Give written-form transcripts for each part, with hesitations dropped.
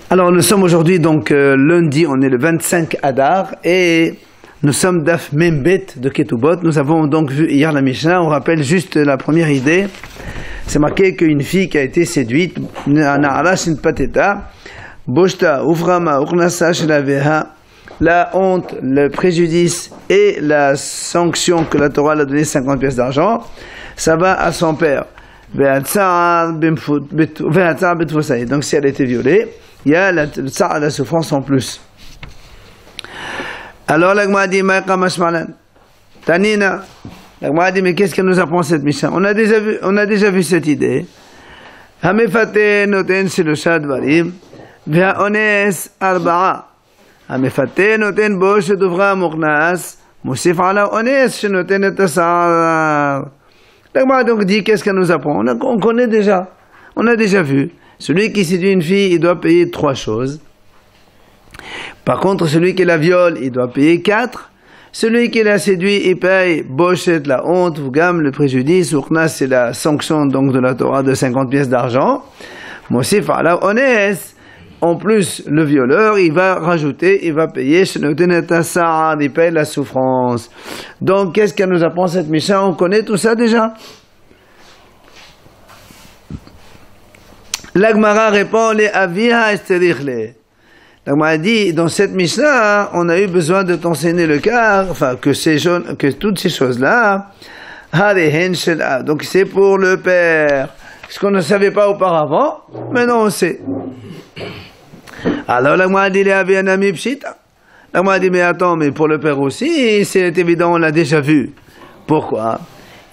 Alors nous sommes aujourd'hui donc lundi, on est le 25 Adar et nous sommes Daf Membet de Ketubot. Nous avons donc vu hier la Mishnah, on rappelle juste la première idée. C'est marqué qu'une fille qui a été séduite, la honte, le préjudice et la sanction que la Torah a donné 50 pièces d'argent, ça va à son père. Donc si elle a été violée, il y a la souffrance en plus. Alors la Gemara dit Tanina, la Gemara dit mais qu'est-ce qu'elle nous apprend cette Mishnah? On a déjà vu cette idée. Hamefate noten shelosha dvarim ve'ones arba'a. Hamefate noten bo sheduvra mukhnas musif ala ones shenoten et asar. La Gemara donc dit qu'est-ce qu'elle nous apprend? On connaît déjà, on a déjà vu. Celui qui séduit une fille, il doit payer 3 choses. Par contre, celui qui la viole, il doit payer 4. Celui qui la séduit, il paye bochet, la honte, vugam, le préjudice, urknas, c'est la sanction donc de la Torah de 50 pièces d'argent. Mosif ala ones. En plus, le violeur, il va rajouter, il va payer, il paye la souffrance. Donc, qu'est-ce qu'elle nous apprend cette Mishnah? On connaît tout ça déjà. La Gemara répond, les aviha esterichle. La Gemara dit, dans cette Mishnah, on a eu besoin de t'enseigner le cas, enfin, que toutes ces choses-là, donc c'est pour le père. Ce qu'on ne savait pas auparavant, maintenant on sait. Alors la Gemara dit, les aviha nami pshita. La Gemara dit, mais attends, mais pour le père aussi, c'est évident, on l'a déjà vu. Pourquoi?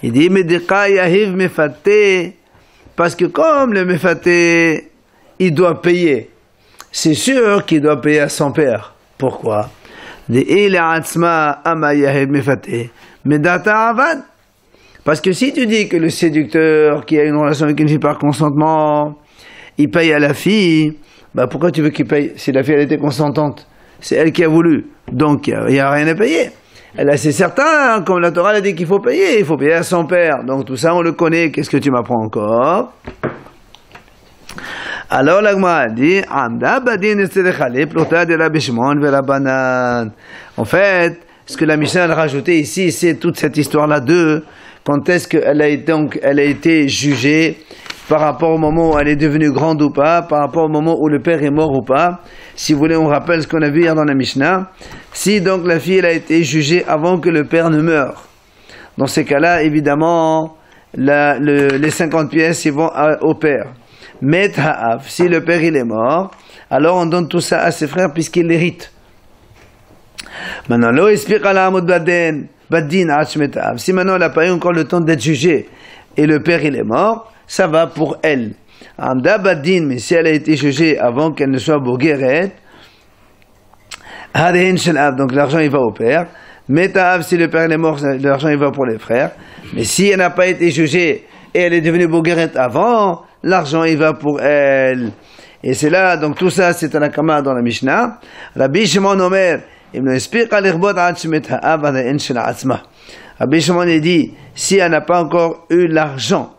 Il dit, mais deka yahiv mefate. Parce que comme le mefaté, il doit payer, c'est sûr qu'il doit payer à son père. Pourquoi? Parce que si tu dis que le séducteur qui a une relation avec une fille par consentement, il paye à la fille, bah pourquoi tu veux qu'il paye si la fille elle était consentante? C'est elle qui a voulu, donc il n'y a rien à payer. Là, c'est certain, comme la Torah a dit qu'il faut payer, il faut payer à son père. Donc tout ça, on le connaît. Qu'est-ce que tu m'apprends encore? Alors la Gemara dit, en fait, ce que la Mishnah a rajouté ici, c'est toute cette histoire-là de quand est-ce qu'elle a été jugée par rapport au moment où elle est devenue grande ou pas, par rapport au moment où le père est mort ou pas. Si vous voulez, on rappelle ce qu'on a vu hier dans la Mishnah. Si donc la fille elle a été jugée avant que le père ne meure, dans ces cas-là, évidemment, les 50 pièces ils vont au père. Mais si le père il est mort, alors on donne tout ça à ses frères puisqu'il l'hérite. Maintenant, si maintenant elle n'a pas eu encore le temps d'être jugée et le père il est mort, ça va pour elle. Mais si elle a été jugée avant qu'elle ne soit bogueret, donc l'argent il va au père. Metav, si le père est mort, l'argent il va pour les frères. Mais si elle n'a pas été jugée et elle est devenue bogueret avant, l'argent il va pour elle. Et c'est là, donc tout ça c'est un akama dans la Mishnah. Rabbi Shimon Omer, Rabbi Shimon dit, si elle n'a pas encore eu l'argent,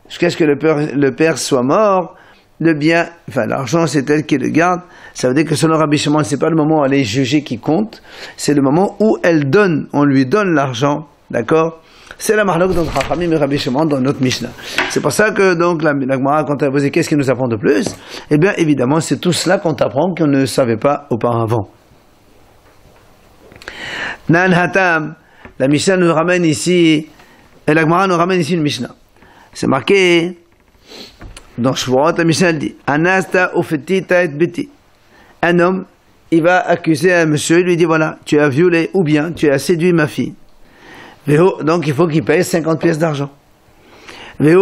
jusqu'à ce que le père soit mort, le bien, enfin l'argent c'est elle qui le garde. Ça veut dire que selon Rabbi Shimon, c'est pas le moment où elle est jugée qui compte, c'est le moment où elle donne, on lui donne l'argent, d'accord? C'est la marloque donc Chachamim et Rabbi Shimon dans notre Mishnah. C'est pour ça que donc la Gemara, quand elle a posé qu'est-ce qu'il nous apprend de plus, eh bien évidemment c'est tout cela qu'on t'apprend qu'on ne savait pas auparavant. Nan Hatam, la Mishnah nous ramène ici, et la Gemara nous ramène ici une Mishnah. C'est marqué dans Shvuot, la Mishnah dit Anasta ufetita et beti. Un homme, il va accuser un monsieur, il lui dit voilà, tu as violé ou bien tu as séduit ma fille. Donc il faut qu'il paye 50 pièces d'argent. Il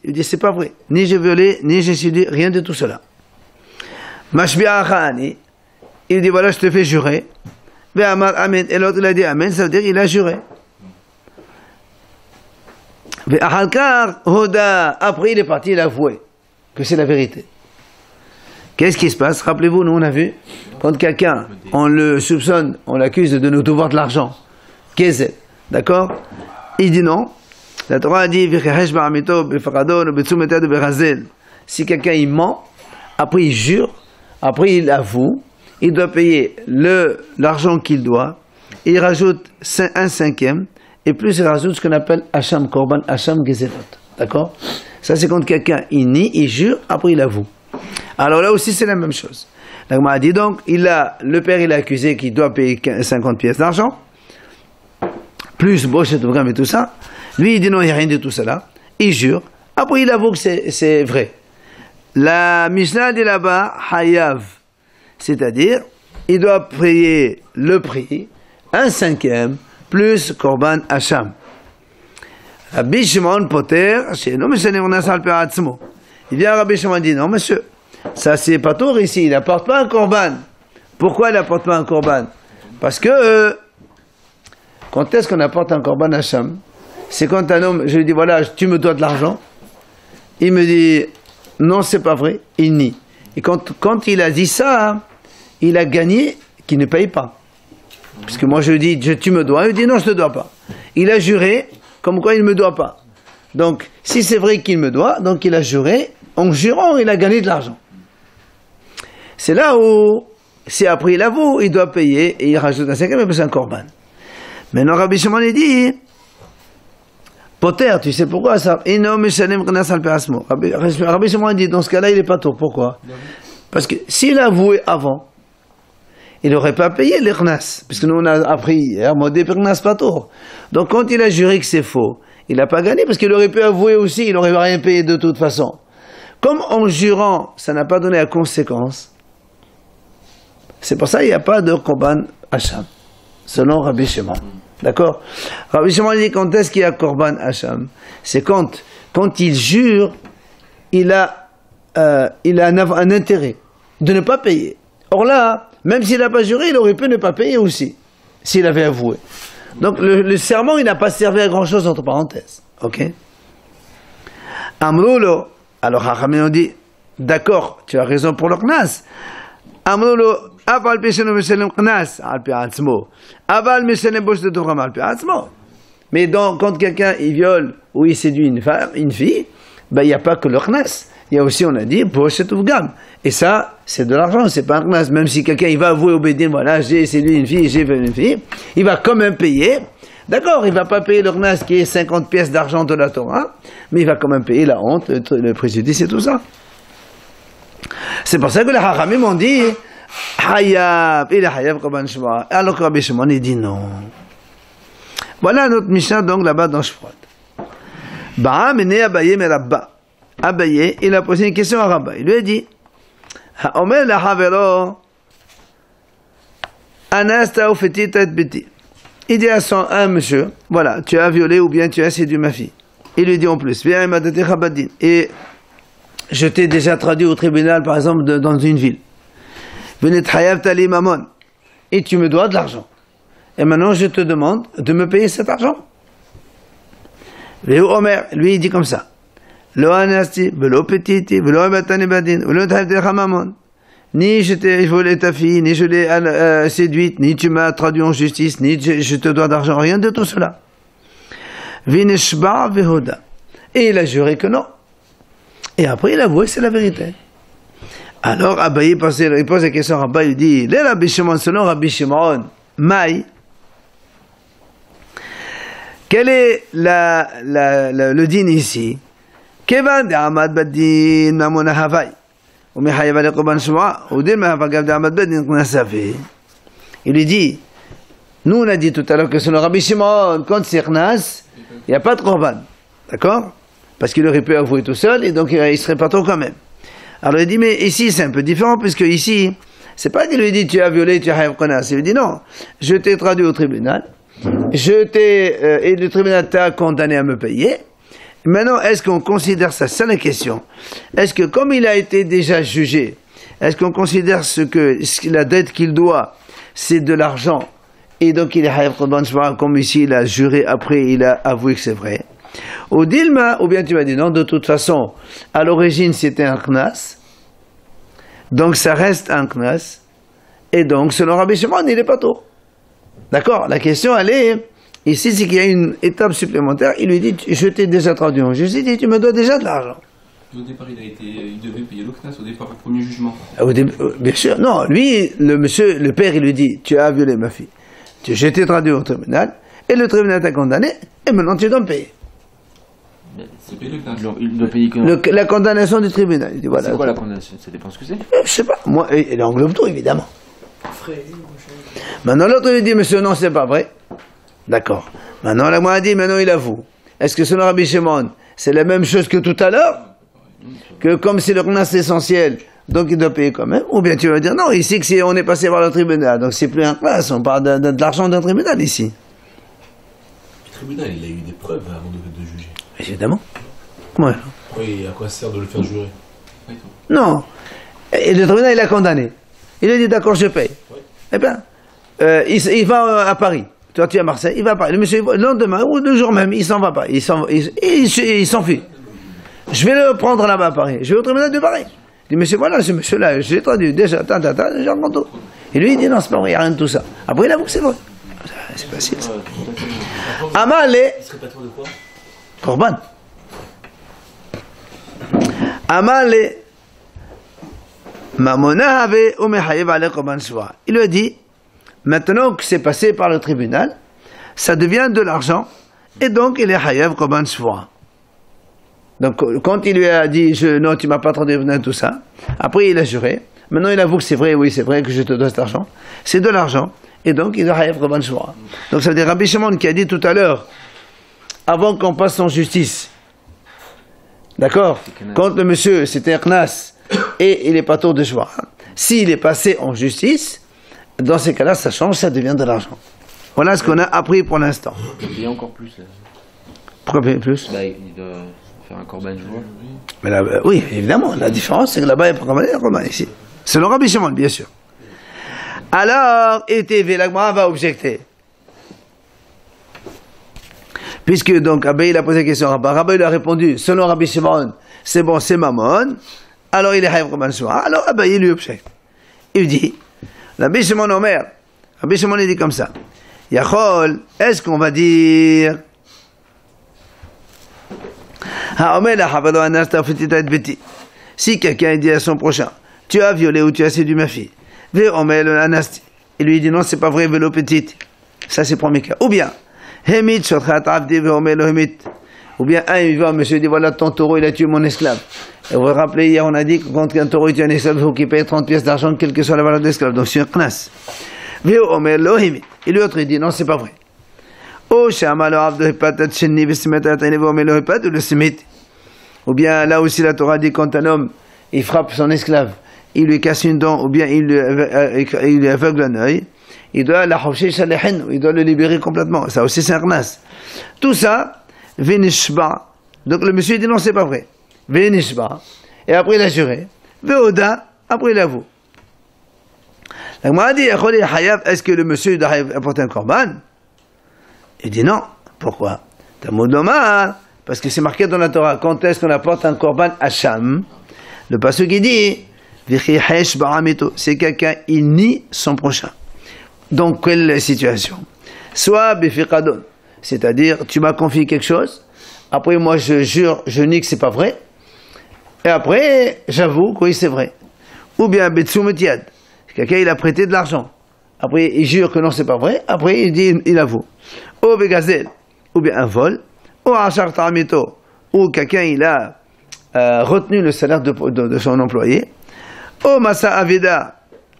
dit c'est pas vrai, ni j'ai violé, ni j'ai séduit, rien de tout cela. Il dit voilà, je te fais jurer. Et l'autre il a dit amen, ça veut dire il a juré. Après il est parti, il a avoué que c'est la vérité. Qu'est-ce qui se passe? Rappelez-vous, nous on a vu, quand quelqu'un, on le soupçonne, on l'accuse de nous devoir de l'argent. Qu'est-ce? D'accord? Il dit non. La Torah a dit si quelqu'un il ment, après il jure, après il avoue, il doit payer l'argent qu'il doit, il rajoute un cinquième, et plus il rajoute ce qu'on appelle Hacham Korban, Hacham Gezerot. D'accord? Ça c'est quand quelqu'un il nie, il jure, après il avoue. Alors là aussi c'est la même chose. La Gemara dit donc, le père il a accusé qu'il doit payer 50 pièces d'argent, plus Bochet et tout ça. Lui il dit non, il n'y a rien de tout cela. Il jure, après il avoue que c'est vrai. La Mishnah dit là-bas, Hayav, c'est-à-dire, il doit payer le prix, un cinquième, plus Korban Hacham. Rabbi Shimon Poter, non, mais c'est on a ça le père Atzmo. Il vient à Rabbi Shimon dit non, monsieur, ça c'est pas tour ici, il n'apporte pas un Korban. Pourquoi il n'apporte pas un Korban? Parce que, quand est-ce qu'on apporte un Korban Hacham? C'est quand un homme, je lui dis voilà, tu me dois de l'argent. Il me dit non, c'est pas vrai, il nie. Et quand il a dit ça, il a gagné qu'il ne paye pas. Parce que moi je lui dis tu me dois, il dit non, je ne te dois pas. Il a juré comme quoi il ne me doit pas. Donc si c'est vrai qu'il me doit, donc il a juré, en jurant il a gagné de l'argent. C'est là où, si après il avoue, il doit payer et il rajoute un cinquième, mais c'est un korban. Maintenant Rabbi Shimon il dit Poter, tu sais pourquoi ça? Rabbi Shimon dit dans ce cas-là il n'est pas tôt. Pourquoi? Parce que s'il a avoué avant, il n'aurait pas payé les Knas. Parce que nous on a appris hier, Modé Knas pas tôt. Donc quand il a juré que c'est faux, il n'a pas gagné parce qu'il aurait pu avouer aussi, il n'aurait rien payé de toute façon. Comme en jurant, ça n'a pas donné à conséquence, c'est pour ça qu'il n'y a pas de Korban Hacham, selon Rabbi Shimon. D'accord? Rabbi Shimon dit quand est-ce qu'il y a Korban Hacham? C'est quand il jure, il a un intérêt de ne pas payer. Or là, même s'il n'a pas juré, il aurait pu ne pas payer aussi, s'il avait avoué. Donc le serment, il n'a pas servi à grand-chose entre parenthèses. Ok? Amroulo, alors Hachamim dit, d'accord, tu as raison pour le Knas. Amroulo, Aval Peshenu Meshelem Knas, Alpi Atzmo. Aval Meshelem Bosh de Toram, Alpi Atzmo. Mais quand quelqu'un il viole ou il séduit une fille, ben il n'y a pas que le Knas. Il y a aussi, on a dit, Bosh de Toram. Et ça, c'est de l'argent, c'est pas un Knas. Même si quelqu'un il va avouer au Bédin, voilà, j'ai séduit une fille, j'ai violé une fille, il va quand même payer. D'accord, il ne va pas payer le Knas qui est 50 pièces d'argent de la Torah, mais il va quand même payer la honte, le préjudice et tout ça. C'est pour ça que les Hachamim ont dit Hayab, il est Hayab Korban Shmuel. Alors que Rabbi Shimon il dit non. Voilà notre Mishnah donc là-bas dans Shmuel. Ba'a mene Abaye me Rabba. Abaye, il a posé une question à Rabba. Il lui a dit Ha'omer la Havero Anasta ufetit et beti. Il dit à un monsieur, voilà, tu as violé ou bien tu as séduit ma fille. Il lui dit en plus, viens m'adati Chabadin. Et je t'ai déjà traduit au tribunal, par exemple, dans une ville. Venet Hayav Tali Mamon. Et tu me dois de l'argent. Et maintenant, je te demande de me payer cet argent. Léo Omer, lui, il dit comme ça. Lo anasti, velo petiti, velo abatani badin, velo Hayav Tali Mamon. Ni je t'ai volé ta fille, ni je l'ai séduite, ni tu m'as traduit en justice, ni je te dois d'argent, rien de tout cela. Vineshba vehoda. Et il a juré que non. Et après, il a avoué que c'est la vérité. Alors, Abaye, il pose la question à Rabba, il dit, les Rabbi Shimon, selon Rabbi Shimon, Maï, quel est le din ici? Kevan de Ahmad Badin, Mamona Havai. Il lui dit, nous on a dit tout à l'heure que selon Rabbi Shimon, quand c'est Knas, il n'y a pas de Korban. D'accord? Parce qu'il aurait pu avouer tout seul et donc il serait pas trop quand même. Alors il dit, mais ici c'est un peu différent puisque ici, c'est pas qu'il lui dit tu as violé, tu as Hayav Knas. Il lui dit non, je t'ai traduit au tribunal, et le tribunal t'a condamné à me payer. Maintenant, est-ce qu'on considère ça? C'est la question. Est-ce que comme il a été déjà jugé, est-ce qu'on considère la dette qu'il doit, c'est de l'argent, et donc il est Hayav Korban Shmuel, comme ici il a juré, après il a avoué que c'est vrai? Ou Dilma, ou bien tu m'as dit non, de toute façon, à l'origine c'était un Knas, donc ça reste un Knas, et donc selon Rabbi Shimon, il n'est pas tôt. D'accord? La question elle est, ici c'est qu'il y a une étape supplémentaire, il lui dit, je t'ai déjà traduit en justice, et tu me dois déjà de l'argent. Au départ, il devait payer le CNAS au départ, au premier jugement. Bien sûr, non, lui, le père, il lui dit, tu as violé ma fille. Je t'ai traduit au tribunal, et le tribunal t'a condamné, et maintenant tu dois me payer. C'est payé le CNAS. Il doit payer que... La condamnation du tribunal. Il dit, voilà, c'est quoi la condamnation? Ça dépend ce que c'est. Je sais pas, moi, il englobe tout, évidemment. Maintenant, l'autre lui dit, monsieur, non, c'est pas vrai. D'accord. Maintenant, la moi a dit, maintenant il avoue. Est-ce que selon Rabbi Shimon, c'est la même chose que tout à l'heure? Que comme c'est le CNAS essentiel, donc il doit payer quand même? Ou bien tu vas dire, non, ici, que si on est passé par le tribunal, donc c'est plus un CNAS, on parle de l'argent d'un tribunal ici. Le tribunal, il a eu des preuves avant de juger. Évidemment. Ouais. Oui, à quoi ça sert de le faire jurer? Non. Et le tribunal, il a condamné. Il a dit, d'accord, je paye. Oui. Eh bien, il va à Paris. Toi, tu es à Marseille, il va à Paris. Le monsieur, le lendemain ou le jour même, il s'en va pas. Il s'enfuit. Je vais le prendre là-bas à Paris. Je vais au tribunal de Paris. Il dit, monsieur, voilà, ce monsieur-là, je l'ai traduit déjà, j'en compte tout. Et lui, il dit, non, c'est pas vrai, il n'y a rien de tout ça. Après, il avoue que c'est vrai. C'est facile, ça. Amale. Il serait pas toi de quoi? Korban. Amale. Mamona avait Omehayev ale Korban Shva. Il lui a dit, maintenant que c'est passé par le tribunal, ça devient de l'argent, et donc il est Hayev Korban Shva. Donc quand il lui a dit, non, tu m'as pas traduit tout ça, après il a juré, maintenant il avoue que c'est vrai, oui, c'est vrai que je te donne cet argent, c'est de l'argent, et donc il est Hayev Korban Shva. Donc ça veut dire Rabbi Shimon qui a dit tout à l'heure, avant qu'on passe en justice, d'accord, quand le monsieur c'était un CNAS, et il est pas tour de Shva, s'il est passé en justice, dans ces cas-là, ça change, ça devient de l'argent. Voilà ce qu'on a appris pour l'instant. Il doit payer encore plus. Là. Pourquoi payer plus? Bah, il doit faire un korban jour. Mais là, oui, évidemment. La différence, c'est que là-bas, il n'y a pas de korban ici. Selon Rabbi Shimon, bien sûr. Alors, ETV, l'Agmara va objecter. Puisque, donc, Abaye, il a posé la question à Rabba. Rabba, il a répondu, selon Rabbi Shimon, c'est bon, c'est Mammon. Alors, il est Haïf Korban Shva. Alors, Abaye, il lui objecte. Il dit, Rabbi Shimon Omer, Rabbi Shimon il dit comme ça, Yachol, est-ce qu'on va dire, si quelqu'un dit à son prochain, tu as violé ou tu as séduit ma fille, il lui dit non, c'est pas vrai, vélo petite, ça c'est le premier cas. Ou bien, ou bien il va, monsieur dit voilà ton taureau il a tué mon esclave. Et vous vous rappelez, hier on a dit que quand un taureau tue un esclave, il faut qu'il paye 30 pièces d'argent, quelle que soit la valeur de l'esclave. Donc c'est un knas. Et l'autre il dit non, c'est pas vrai. Ou bien là aussi la Torah dit quand un homme il frappe son esclave, il lui casse une dent, ou bien il lui aveugle un œil, il doit le libérer complètement. Ça aussi c'est un knas. Tout ça, Venishba. Donc le monsieur dit non, c'est pas vrai. Venishba. Et après il a juré. Veoda. Après il avoue. Donc moi dit, est-ce que le monsieur doit apporter un korban? Il dit non. Pourquoi? Parce que c'est marqué dans la Torah. Quand est-ce qu'on apporte un korban Hacham? Le passage qui dit, c'est quelqu'un, il nie son prochain. Donc quelle situation? Soit bifiqadon, c'est-à-dire tu m'as confié quelque chose, après moi je jure, je nie que c'est pas vrai, et après j'avoue que oui c'est vrai. Ou bien betsumetiad, quelqu'un il a prêté de l'argent, après il jure que non c'est pas vrai, après il dit il avoue. Ou begazel, ou bien un vol, ou achar ta'amito, ou quelqu'un il a retenu le salaire de son employé, ou masa avida,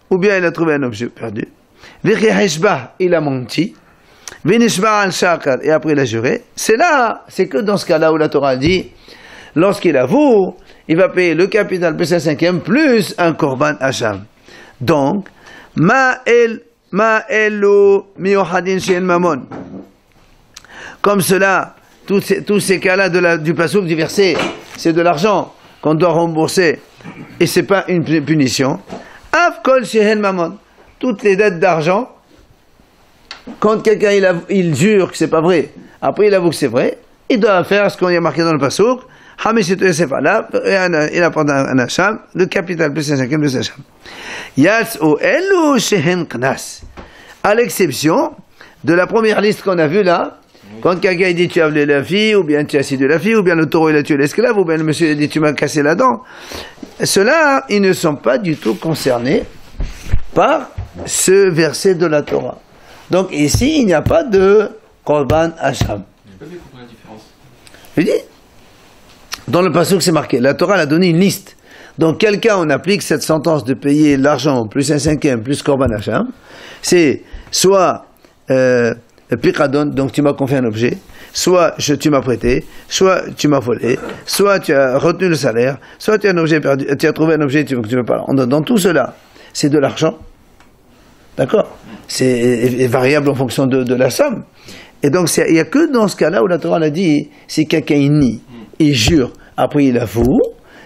ou bien il a trouvé un objet perdu. Il a menti, et après il a juré. C'est là, c'est que dans ce cas-là où la Torah dit, lorsqu'il avoue, il va payer le capital plus un cinquième plus un korban hacham. Donc, comme cela, tous ces cas-là du passouk du verset, c'est de l'argent qu'on doit rembourser et c'est pas une punition. Avkol shehen mamon. Toutes les dettes d'argent, quand quelqu'un il jure que c'est pas vrai, après il avoue que c'est vrai, il doit faire ce qu'on y a marqué dans le passouk, il apporte un hacham, le capital plus un cinquième plus un hacham. Yats'u elu shehen knas. À l'exception de la première liste qu'on a vue là, Quand quelqu'un dit tu as volé la fille, ou bien tu as séduit la fille, ou bien le taureau il a tué l'esclave, ou bien le monsieur a dit tu m'as cassé la dent, ceux-là, ils ne sont pas du tout concernés par ce verset de la Torah. Donc ici, il n'y a pas de Korban Hacham. J'ai pas bien compris la différence. Je dis, dans le pasuk c'est marqué, la Torah a donné une liste. Donc quel cas on applique cette sentence de payer l'argent plus un cinquième plus Korban Hacham, c'est soit Pikadon, donc tu m'as confié un objet, soit tu m'as prêté, soit tu m'as volé, soit tu as retenu le salaire, soit tu as un objet perdu, tu as trouvé un objet, tu veux pas. Dans tout cela, c'est de l'argent, d'accord? C'est variable en fonction de la somme. Et donc il n'y a que dans ce cas-là où la Torah l'a dit, si quelqu'un il nie, il jure, après il avoue,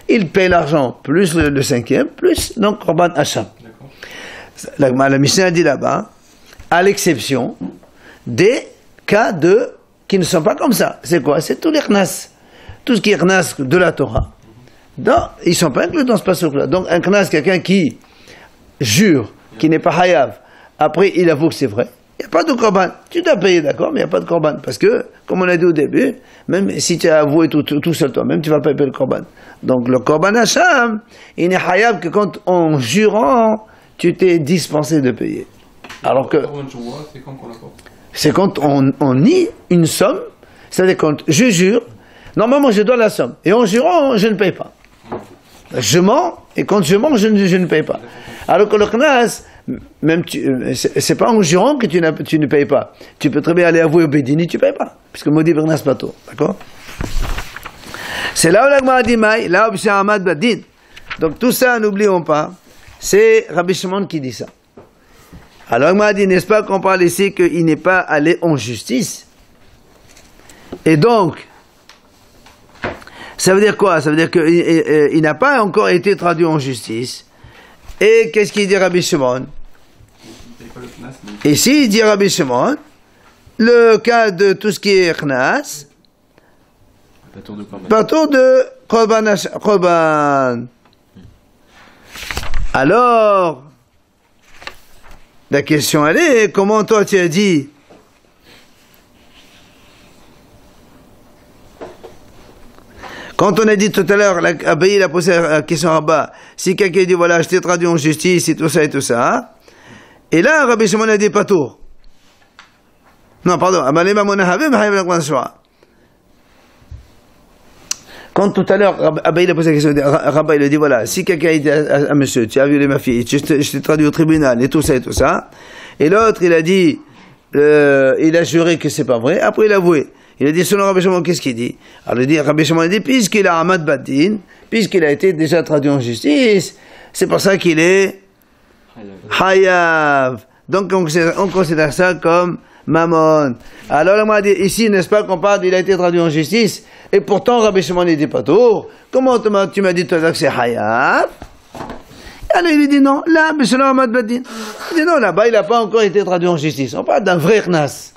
il paie l'argent plus le cinquième, plus donc Korban Hacham. La Mishnah dit là-bas, à l'exception des cas qui ne sont pas comme ça. C'est quoi? C'est tous les knas. Tout ce qui est knas de la Torah. Donc, ils ne sont pas inclus dans ce passage-là. Donc, un knas, quelqu'un qui jure, qui n'est pas hayav, après il avoue que c'est vrai, il n'y a pas de korban. Tu dois payer, d'accord, mais il n'y a pas de korban. Parce que, comme on a dit au début, même si tu as avoué tout seul toi-même, tu ne vas pas payer le korban. Donc, le korban hacham, il n'est hayav que quand, en jurant, tu t'es dispensé de payer. Alors que c'est quand on nie une somme, c'est-à-dire quand je jure, normalement je dois la somme, et en jurant, je ne paye pas. Je mens, et quand je mens, je ne paye pas. Alors que le knas, même c'est pas en jurant que tu ne payes pas. Tu peux très bien aller avouer au Bédini, tu ne payes pas. Puisque maudit bernas pato, d'accord? C'est là où la Gemara dit maï, là où c'est Ahmad Badin. Donc tout ça, n'oublions pas, c'est Rabbi Shimon qui dit ça. Alors il m'a dit, n'est-ce pas qu'on parle ici qu'il n'est pas allé en justice? Et donc, ça veut dire quoi? Ça veut dire qu'il n'a pas encore été traduit en justice. Et qu'est-ce qu'il dit Rabbi Shimon? Ici, il dit Rabbi Shimon, le cas de tout ce qui est Knas, pas tour de Korban. Alors, la question elle est, comment toi tu as dit quand on a dit tout à l'heure, Abaye il a posé la question en bas, si quelqu'un dit voilà, je t'ai traduit en justice et tout ça, et là Rabbi Shimon a dit pas tour. Non, pardon, quand tout à l'heure, Abaye il a posé la question, Rabbi il a dit voilà, si quelqu'un dit à monsieur, tu as violé ma fille, je t'ai traduit au tribunal et tout ça, et l'autre il a dit, il a juré que c'est pas vrai, après il a avoué. Il a dit selon Rabbi Shimon, qu'est-ce qu'il dit? Alors il dit, Rabbi Shimon a dit, puisqu'il a Ahmad Badin, puisqu'il a été déjà traduit en justice, c'est pour ça qu'il est Hayav. Donc on considère ça comme Mammon. Alors on m'a dit, ici, n'est-ce pas qu'on parle, il a été traduit en justice, et pourtant Rabbi Shimon n'était pas tout. Comment tu m'as dit tout à l'heure que c'est Hayav? Alors il dit non, là, mais selon Ahmad Badin. Il dit non, là-bas, il n'a pas encore été traduit en justice. On parle d'un vrai Knas.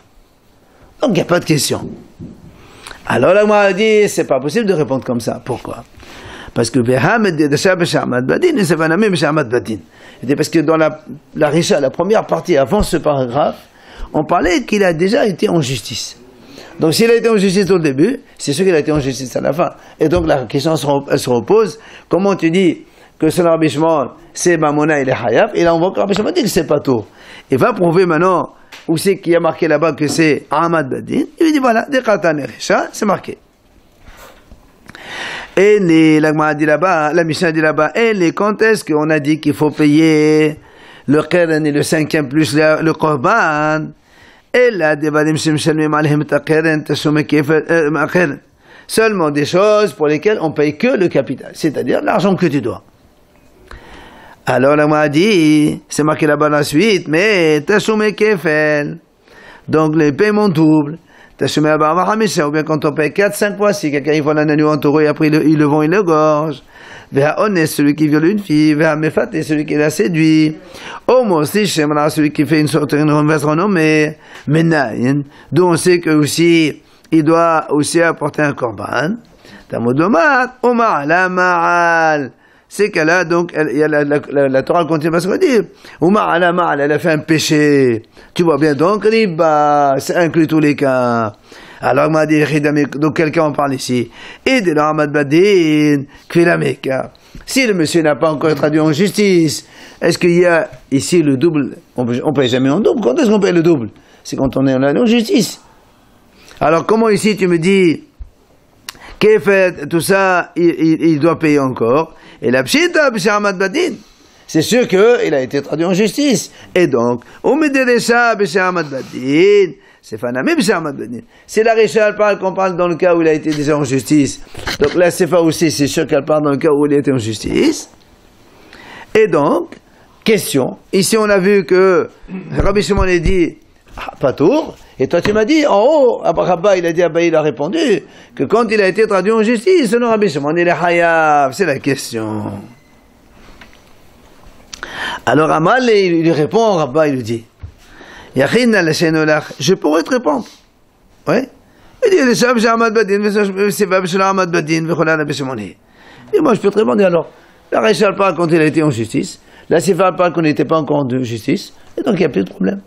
Donc il n'y a pas de question. Alors là, moi, dit, c'est pas possible de répondre comme ça. Pourquoi? Parce que parce que dans la Risha, la première partie, avant ce paragraphe, on parlait qu'il a déjà été en justice. Donc s'il a été en justice au début, c'est sûr qu'il a été en justice à la fin. Et donc la question elle se repose, comment tu dis que selon Rabbi Shimon, c'est Mamona et les Hayab, et là on voit que Rabbi Shimon dit que c'est pas tout. Il va prouver maintenant où c'est qu'il y a marqué là-bas que c'est Ahmad Badin. Il lui dit voilà, Dekatan et Risha, c'est marqué. Et la Mishnah dit là-bas, et quand est-ce qu'on a dit qu'il faut payer le Keren et le cinquième plus le Korban? Et là, seulement des choses pour lesquelles on paye que le capital, c'est-à-dire l'argent que tu dois. Alors la m'a dit, c'est marqué là-bas la suite, mais Tashumé Kefel, donc les paiements doubles, Tashumé Abba Hamisha, ou bien quand on paye 4-5 fois, si quelqu'un il vole un agneau en taureau et après il le vend, il le gorge. Vers Honest, celui qui viole une fille, vers Mefaté, celui qui la séduit. Homo, si Shemra, celui qui fait une sorte de renommée, Menaïn, d'où on sait que aussi, il doit aussi apporter un korban. Tamodomat, Omar, la Ma'al. C'est qu'elle a donc, il y a la Torah continue à se redire. Omar, la Ma'al, elle a fait un péché. Tu vois bien, donc, riba, ça inclut tous les cas. Alors, il m'a dit, donc quelqu'un en parle ici. Et de l'Ahmad Badin, Kvilameka. Si le monsieur n'a pas encore traduit en justice, est-ce qu'il y a ici le double? On paye jamais en double. Quand est-ce qu'on paye le double? C'est quand on est en justice. Alors, comment ici tu me dis, qu'est fait tout ça, il doit payer encore? Et la pshita, c'est Ahmad Badin. C'est sûr qu'il a été traduit en justice. Et donc, c'est la Récha qu'on parle dans le cas où il a été déjà en justice. Donc la Sefa aussi, c'est sûr qu'elle parle dans le cas où il a été en justice. Et donc, question. Ici, on a vu que Rabbi Shimon a dit, pas tour. Et toi, tu m'as dit, en haut, Rabba, il a dit, il a répondu, que quand il a été traduit en justice, selon Rabbi Shimon, il est hayav. C'est la question. Alors Amal, il lui répond, Rabba, il lui dit, je pourrais te répondre. Oui. Il dit, et moi, je peux te répondre alors. La Réchal parle quand il a été en justice. La Sefa parle quand il n'était pas encore en justice. Et donc, il n'y a plus de problème.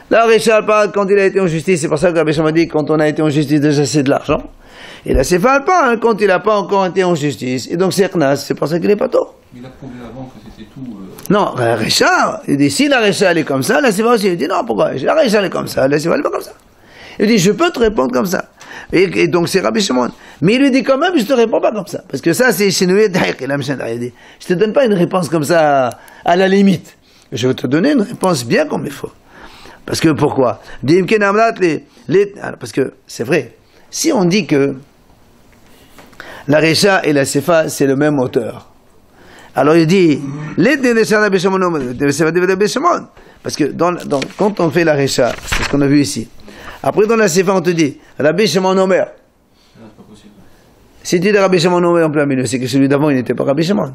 La Réchal parle quand il a été en justice. C'est pour ça que Rabbi Shimon dit quand on a été en justice, déjà, c'est de l'argent. Et la Sefa parle quand il n'a pas encore été en justice. Et donc, c'est Knas. C'est pour ça qu'il n'est pas tort. Il a prouvé avant que c'était tout. Non, la Récha, il dit si la Récha elle est comme ça, la Sefa aussi, il dit non, pourquoi? La Récha elle est comme ça, la Sefa elle est pas comme ça. Il dit je peux te répondre comme ça. Et donc c'est Rabbi Shimon. Mais il lui dit quand même je te réponds pas comme ça. Parce que ça c'est Shinouye Daïk, il dit je te donne pas une réponse comme ça à la limite. Je vais te donner une réponse bien comme il faut. Parce que pourquoi? Parce que c'est vrai, si on dit que la Récha et la Sefa c'est le même auteur, alors il dit, parce que quand on fait la Récha, c'est ce qu'on a vu ici. Après dans la Sefa on te dit, Rabbi Shimon Omer. Si tu dis Rabbi Shimon Omer en plein milieu, c'est que celui d'avant il n'était pas Rabbi Shimon.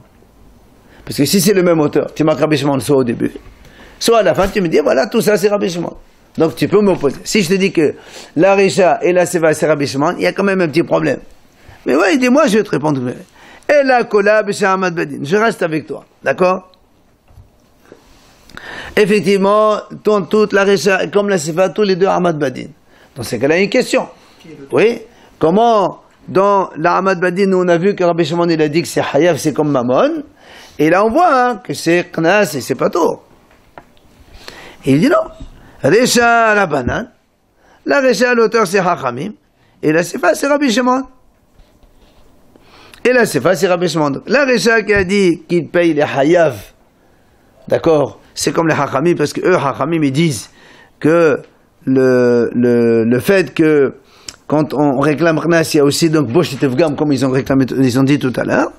Parce que si c'est le même auteur, tu marques Rabbi Shimon soit au début, soit à la fin tu me dis, voilà tout ça c'est Rabbi Shimon. Donc tu peux m'opposer. Si je te dis que la Récha et la Sefa c'est Rabbi Shimon, il y a quand même un petit problème. Mais ouais, il dit, moi je vais te répondre. Et la collab chez Ahmad Badin. Je reste avec toi. D'accord? Effectivement, toute la Récha, comme la Sefa, tous les deux Ahmad Badin. Dans ces cas-là, il y a une question. Oui? Comment, dans la Ahmad Badin, nous on a vu que Rabbi Shimon il a dit que c'est Hayav, c'est comme Mammon. Et là on voit que c'est Knas et c'est pas tout. Et il dit non. Récha la banane. La Récha, l'auteur c'est Hachamim. Et la Sefa, c'est Rabbi Shimon. Et là, c'est facile, Rabbi Shimon. La Récha qui a dit qu'il paye les hayav, d'accord, c'est comme les hachamim, parce que eux, hachamim, ils disent que le fait que quand on réclame Knas, il y a aussi donc Bosh et Tevgam, comme ils ont dit tout à l'heure.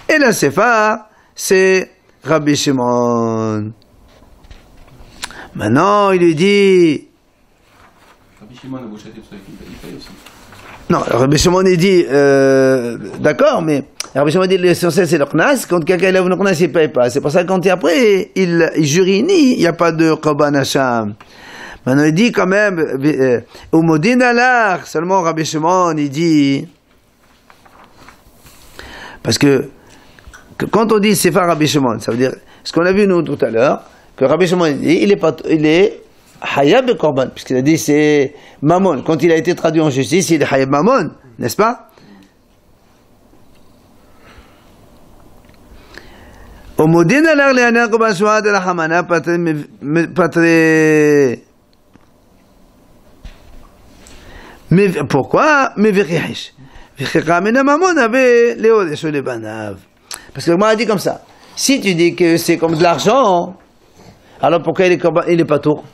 Et la Sefa, c'est Rabbi Shimon. Maintenant, il lui dit. Rabbi Shimon a Bosh et Tevgam, il paye aussi. Non, Rabbi Shimon il dit, d'accord, mais Rabbi Shimon dit l'essentiel c'est le Knas, quand quelqu'un lève le Knas il ne paye pas. C'est pour ça que quand après il jurini, il n'y a pas de Korban Hacham. Maintenant il dit quand même, Umodin alar, seulement Rabbi Shimon il dit, parce que quand on dit c'est pas Rabbi Shimon, ça veut dire, ce qu'on a vu nous tout à l'heure, que Rabbi Shimon il dit, il est Hayab et Korban, puisqu'il a dit c'est Mammon. Quand il a été traduit en justice, il est Hayab Mammon, n'est-ce pas? Omodin alar le'aner Korban Shuad la Hamana patre. Mais pourquoi? Mais v'chihish. V'chicha mena Mammon avait Léodesh les banav. Parce que moi a dit comme ça. Si tu dis que c'est comme de l'argent, alors pourquoi il est pas tour?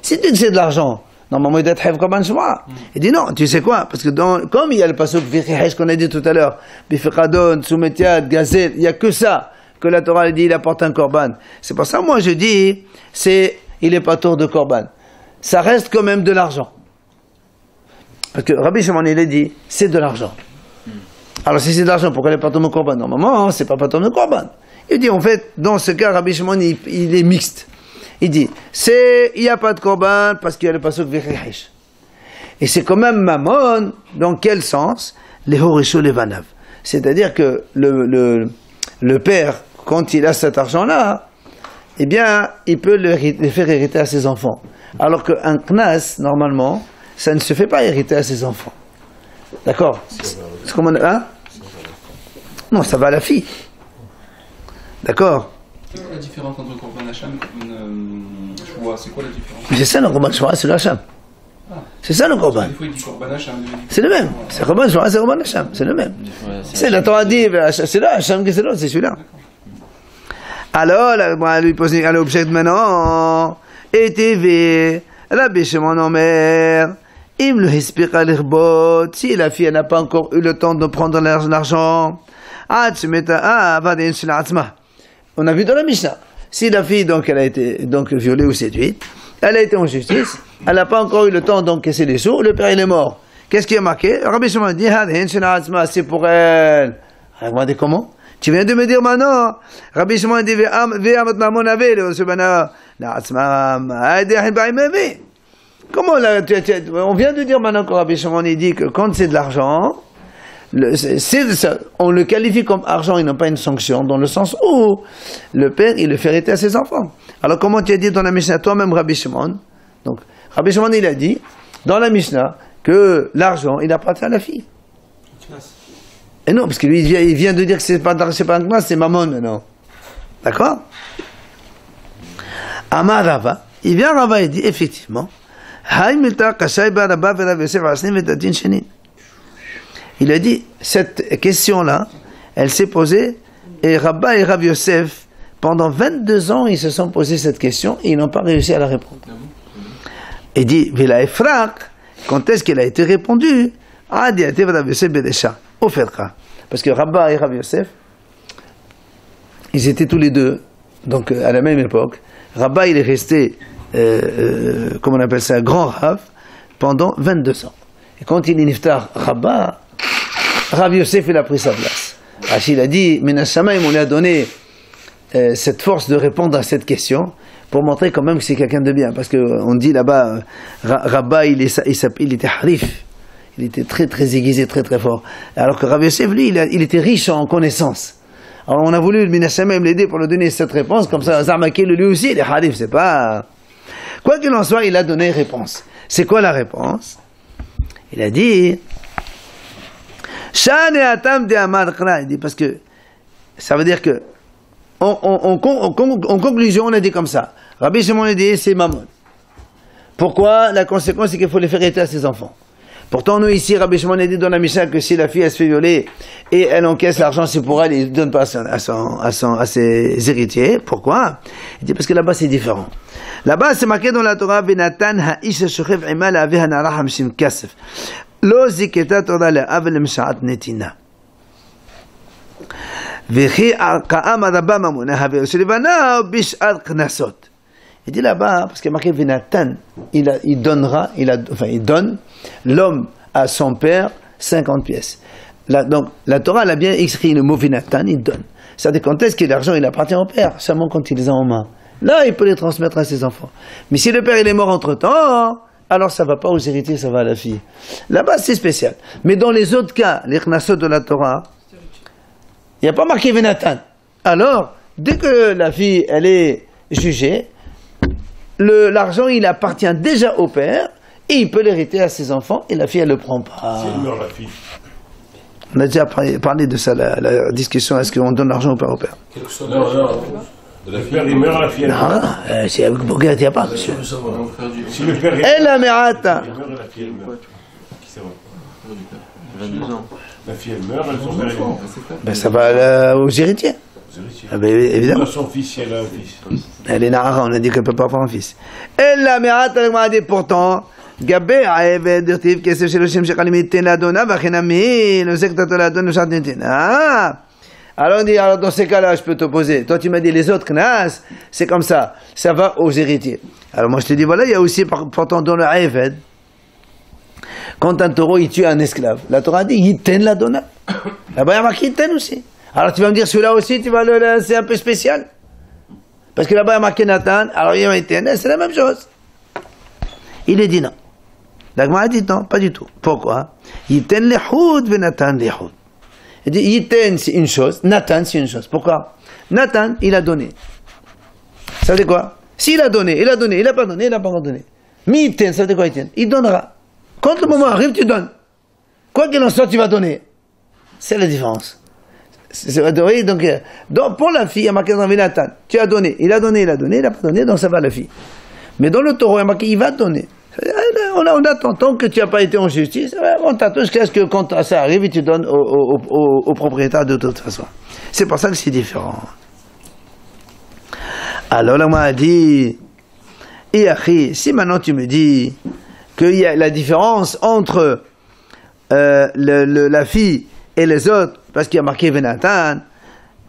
Si tu dis que c'est de l'argent, normalement il doit être Korban Shema. Il dit non, tu sais quoi? Parce que comme il y a le pasuk V'chihish qu'on a dit tout à l'heure, Bifekadon, Soumetiad, Gazel, il n'y a que ça que la Torah dit il apporte un Korban. C'est pour ça moi je dis, il est pas tour de Korban. Ça reste quand même de l'argent. Parce que Rabbi Shimon il a dit, c'est de l'argent. Alors si c'est de l'argent, pourquoi il n'est pas tour de Korban? Normalement, c'est pas tour de Korban. Il dit en fait, dans ce cas, Rabbi Shimon il est mixte. Il dit, il n'y a pas de Korban parce qu'il y a le pasuk V'chihish. Et c'est quand même Mammon, dans quel sens? Les Horisho les Vanav. C'est-à-dire que le père, quand il a cet argent-là, eh bien, il peut le faire hériter à ses enfants. Alors qu'un Knas, normalement, ça ne se fait pas hériter à ses enfants. D'accord? C'est comme on... Hein? Non, ça va à la fille. D'accord? C'est quoi la différence entre Korban Hacham et Shua? C'est quoi la différence? C'est ça le Korban Shua, c'est le Hacham. C'est ça le Korban. Des fois il dit Korban Hacham. C'est le même. C'est Korban Shua, c'est Korban Hacham. C'est le même. C'est la Torah dit, c'est le Hacham qui c'est l'autre, c'est celui-là. Alors, on lui pose l'objet maintenant. Et TV, Rabbi Shimon Omer, Im le hispira l'irbot, si la fille n'a pas encore eu le temps de prendre l'argent, on a vu dans la Mishnah, si la fille donc elle a été donc violée ou séduite, elle a été en justice, elle n'a pas encore eu le temps d'encaisser les sous, le père il est mort. Qu'est-ce qui est marqué? Rabbi Shimon dit, c'est pour elle. Regardez comment? Tu viens de me dire maintenant, Rabbi Shimon dit, comment là, on vient de dire maintenant que Rabbi Shimon dit que quand c'est de l'argent, on le qualifie comme argent et non pas une sanction, dans le sens où le père, il le fait hériter à ses enfants. Alors comment tu as dit dans la Mishnah, toi-même Rabbi Shimon, donc Rabbi Shimon il a dit dans la Mishnah que l'argent, il appartient à la fille. Et non, parce que lui, il vient de dire que c'est pas un knas, c'est mammon maintenant. D'accord? Amar Rava, il vient Rava et dit, effectivement, il a dit, cette question-là, elle s'est posée, et Rabba et Rav Yosef, pendant 22 ans, ils se sont posés cette question, et ils n'ont pas réussi à la répondre. Il dit, Vila Efrak, quand est-ce qu'elle a été répondue? Parce que Rabba et Rav Yosef, ils étaient tous les deux, donc à la même époque. Rabba, il est resté, comment on appelle ça, grand Rav, pendant 22 ans. Et quand il est niftar Rabba, Rav Yosef, il a pris sa place. Rachid a dit, Minas Shamayim, on lui a donné cette force de répondre à cette question, pour montrer quand même que c'est quelqu'un de bien. Parce qu'on dit là-bas, Rabba, il était harif. Il était très très aiguisé, très très fort. Alors que Rav Yosef, lui, il était riche en connaissances. Alors on a voulu le Minas Shamayim l'aider pour lui donner cette réponse, comme ça Zarmakel lui aussi, il est harif, c'est pas... Quoi qu'il en soit, il a donné une réponse. C'est quoi la réponse? Il a dit... Il dit parce que ça veut dire que en conclusion, on a dit comme ça. Rabbi Shimon a dit, c'est mammon. Pourquoi? La conséquence, c'est qu'il faut les faire hériter à ses enfants. Pourtant, nous ici, Rabbi Shimon a dit dans la Mishnah que si la fille elle se fait violer et elle encaisse l'argent, c'est pour elle, il ne donne pas à ses héritiers. Pourquoi? Il dit parce que là-bas c'est différent. Là-bas c'est marqué dans la Torah, Benatan ha'ish shochev ima la'avi hanara hamshim kasef. Lo ziketa Torah la'av l'mshaat netina. V'chi ka'am rabba mamuna haver shelivana bish'at knasot. Il dit là-bas, parce qu'il y a marqué Venatan, il donne l'homme à son père 50 pièces. Donc la Torah elle a bien écrit le mot Venatan, il donne. C'est-à-dire quand est-ce que l'argent il appartient au père? Seulement quand il les a en main. Là, il peut les transmettre à ses enfants. Mais si le père il est mort entre-temps, alors ça ne va pas aux héritiers, ça va à la fille. Là-bas, c'est spécial. Mais dans les autres cas, les knasot de la Torah, il n'y a pas marqué Venatan. Alors, dès que la fille elle est jugée, l'argent, il appartient déjà au père, et il peut l'hériter à ses enfants, et la fille, elle ne le prend pas. Si elle meurt, la fille. On a déjà parlé de ça, la discussion, est-ce qu'on donne l'argent au père? Quel que soit non. Le père, il meurt, la fille, elle meurt. Non, si avec Bourguet, il n'y a pas, monsieur. Si le père, Et la mérata. il meurt, la fille, elle meurt. Qui c'est vrai? 22 ans. La fille, elle meurt, elle son père, il meurt. Ben, ça va aux héritiers. Ah ben, évidemment. Son fils, elle a un fils. Elle est Nahara, on a dit qu'elle ne peut pas avoir un fils. Et la mérata, elle m'a dit pourtant, Gabé Aeved dirtiv kesef sheloshim shekalim itten ladona vachenami le sektato ladon shadnetin. Ah. Alors on dit, alors dans ces cas-là, je peux t'opposer. Toi, tu m'as dit les autres knas, c'est comme ça. Ça va aux héritiers. Alors moi, je te dis, voilà, il y a aussi, pourtant, dans le Aeved, quand un taureau, il tue un esclave, la Torah dit, itten ladona. Là-bas, il y a marqué itten aussi. Alors tu vas me dire, celui-là aussi, c'est un peu spécial. Parce que là-bas, il y a marqué Nathan, alors il y a itten, c'est la même chose. Il a dit non. La Gemara a dit non, pas du tout. Pourquoi? Yiten lehoud ve Nathan lehoud. Il dit Yiten c'est une chose, Nathan c'est une chose. Pourquoi? Nathan, il a donné. Ça veut dire quoi? S'il a donné, il a donné, il n'a pas donné, il n'a pas donné. Mais Yiten, ça veut dire quoi Yiten? Il donnera. Quand le moment arrive, tu donnes. Quoi qu'il en soit, tu vas donner. C'est la différence. Donc, pour la fille, il y a marqué dans Vinatan, tu as donné, il a donné, il n'a pas donné, donc ça va la fille. Mais dans le taureau, il y a marqué, il va donner. On attend, tant que tu n'as pas été en justice, on t'attend jusqu'à ce que quand ça arrive, et tu donnes au propriétaire de toute façon. C'est pour ça que c'est différent. Alors là, moi, a dit, et Akhi, si maintenant tu me dis qu'il y a la différence entre la fille et les autres, parce qu'il y a marqué Venatan,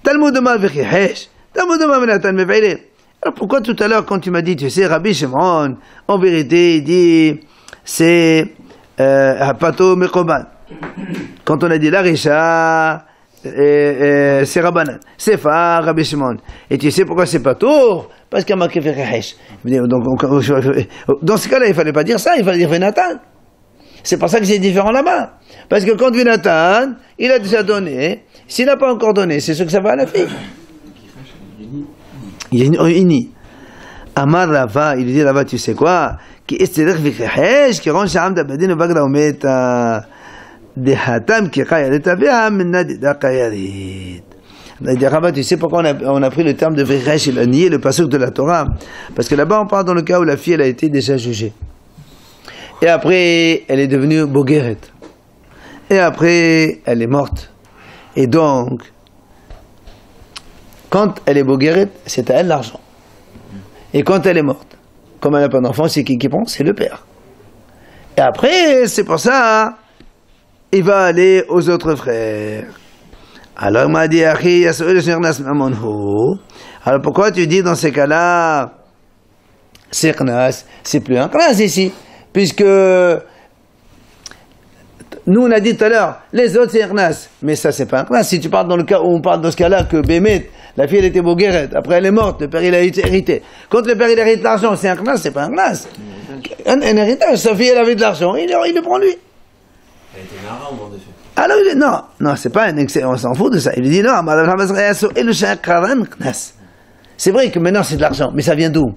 Talmud ma v'chihesh, Talmud ma Venatan mev'ile. Alors pourquoi tout à l'heure, quand tu m'as dit, tu sais, Rabbi Shimon, en vérité, il dit, c'est Pato Mekoban. Quand on a dit la Risha, c'est Rabbanan. C'est Fa, Rabbi Shimon. Et tu sais pourquoi c'est Pato? Parce qu'il y a marqué V'chihesh. Donc, dans ce cas-là, il ne fallait pas dire ça, il fallait dire Venatan. C'est pour ça que c'est différent là-bas. Parce que quand Venatan, il a déjà donné, s'il n'a pas encore donné, c'est ce que ça va à la fille. Il y a une ini. Amar Rava, il dit là-bas, tu sais quoi? Qui est-ce qui rend Sham d'Abadin au Bagda Ometa de Hatam qui Kaya de Tabia Menad d'Akayarit. Il dit Rava, tu sais pourquoi on a pris le terme de V'chesh, il a nié le passage de la Torah? Parce que là-bas, on parle dans le cas où la fille, elle a été déjà jugée. Et après, elle est devenue Bogeret. Et après, elle est morte. Et donc, quand elle est Bogeret, c'est à elle l'argent. Et quand elle est morte, comme elle n'a pas d'enfant, c'est qui prend? C'est le père. Et après, c'est pour ça, il va aller aux autres frères. Alors, il m'a dit, alors pourquoi tu dis dans ces cas-là, c'est Knas, c'est plus un Knas ici? Puisque nous on a dit tout à l'heure, les autres c'est Knas, mais ça c'est pas un Knas. Si tu parles dans le cas où on parle dans ce cas-là que Bémet, la fille elle était Bogeret, après elle est morte, le père il a hérité. Quand le père il hérite l'argent, c'est un Knas, c'est pas un Knas. Un héritage, sa fille elle avait de l'argent, il le prend lui. Elle était Nara au moment de fait. Alors il dit non, c'est pas un excès, on s'en fout de ça. Il lui dit non, c'est vrai que maintenant c'est de l'argent, mais ça vient d'où?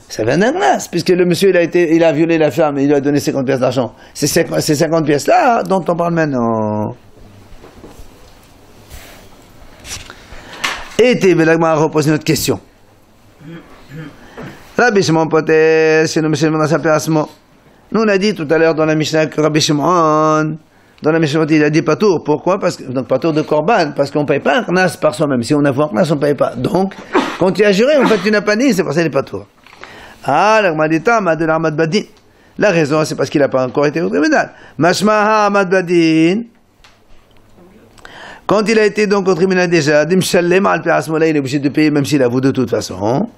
Ça vient d'un Knas, puisque le monsieur il a violé la femme et il lui a donné 50 pièces d'argent. C'est ces 50 pièces là dont on parle maintenant. Et Belagma a reposé notre question. Rabbi Shimon Poter, c'est le monsieur dans sa placement. Nous on a dit tout à l'heure dans la Mishnah que Rabbi Shimon, dans la Mishnah il a dit patour. Pourquoi? Parce que donc patour de korban, parce qu'on ne paye pas un Knas par soi-même. Si on a vu un Knas, on ne paye pas. Donc quand tu as juré, en fait tu n'as pas dit, c'est pour ça qu'il est patour. Ah, l'Ahmad Badin. La raison, c'est parce qu'il n'a pas encore été au tribunal. Mashmaha Ahmad Badin. Quand il a été donc au tribunal déjà, Dimshalem al Pirasmola, il est obligé de payer même s'il avoue de toute façon.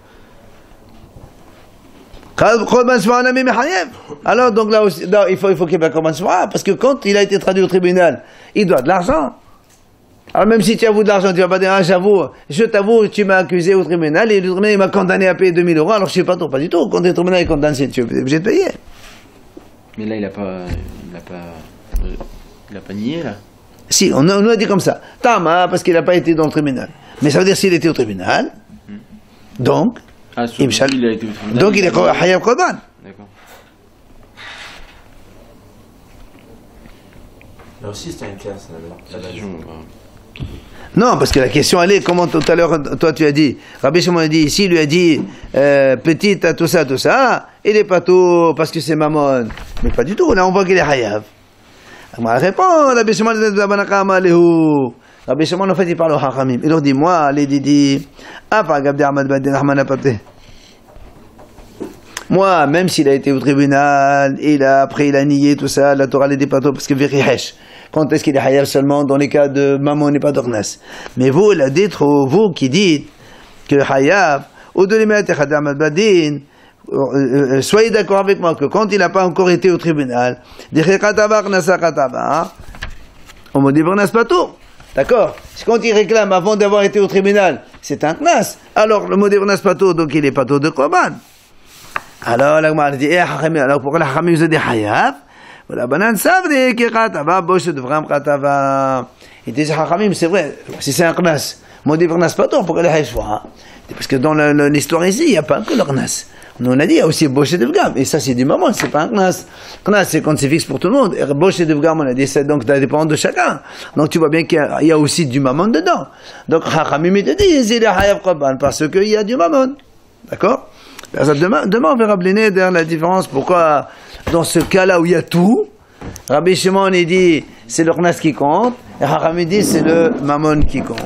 Alors donc là aussi, il faut qu'il y ait un Korban Shva, parce que quand il a été traduit au tribunal, il doit de l'argent. Alors même si tu avoues de l'argent, tu vas pas dire, je t'avoue, tu m'as accusé au tribunal, et le tribunal il m'a condamné à payer 2000 €, alors je sais pas trop, pas du tout. Quand le tribunal est condamné, tu es obligé de payer. Mais là, il a pas nié, là. Si, on a dit comme ça. Tama, parce qu'il n'a pas été dans le tribunal. Mais ça veut dire s'il était au tribunal, donc, il a été au tribunal. Donc il est Hayab Korban. D'accord. Là aussi c'était un cas, ça. Non, parce que la question elle est, comment tout à l'heure, toi tu as dit, Rabbi Shimon a dit, ici il lui a dit, petite à tout ça, il est pas tout parce que c'est mammon. Mais pas du tout, là on voit qu'il est Hayab. On va répondre, Rabbi Shimon en fait il parle au Hachamim. Il leur dit, moi, les Didi, moi, même s'il a été au tribunal, après il a nié tout ça, la Torah les dit pas tout parce que Virihesh. Quand est-ce qu'il est Hayab seulement dans les cas de maman n'est pas d'Ornas. Mais vous, la dites, vous qui dites que Hayab, ou de l'Imet Echadam Badin, soyez d'accord avec moi que quand il n'a pas encore été au tribunal, on me dit Ornas pas tout. D'accord? Quand il réclame avant d'avoir été au tribunal, c'est un Knas. Alors le mot Ornas pas tout, donc il est pas tout de Korban. Alors la Gemara dit, alors pourquoi la Hachamim vous a dit Hayab? Voilà, Banan Savri qui Katava, Bosh de Vram Katava. Il dit Hachamim, c'est vrai, si c'est un Knas, mon dit Ornas pas tout, pourquoi le Hayab? Parce que dans l'histoire ici, il n'y a pas que le Knas. Nous on a dit, il y a aussi Boché de Vgam, et ça c'est du mammon, c'est pas un Knas. Knas c'est quand c'est fixe pour tout le monde, et Boché de Vgam on a dit, c'est donc ça dépend de chacun. Donc tu vois bien qu'il y a aussi du mammon dedans. Donc Chachamim te dit, il est Hayav Korban, parce qu'il y a du mammon. D'accord? Demain on verra Blénéder la différence, pourquoi dans ce cas-là où il y a tout, Rabbi Shimon il dit, c'est le Knas qui compte, et Chachamim dit, c'est le mammon qui compte.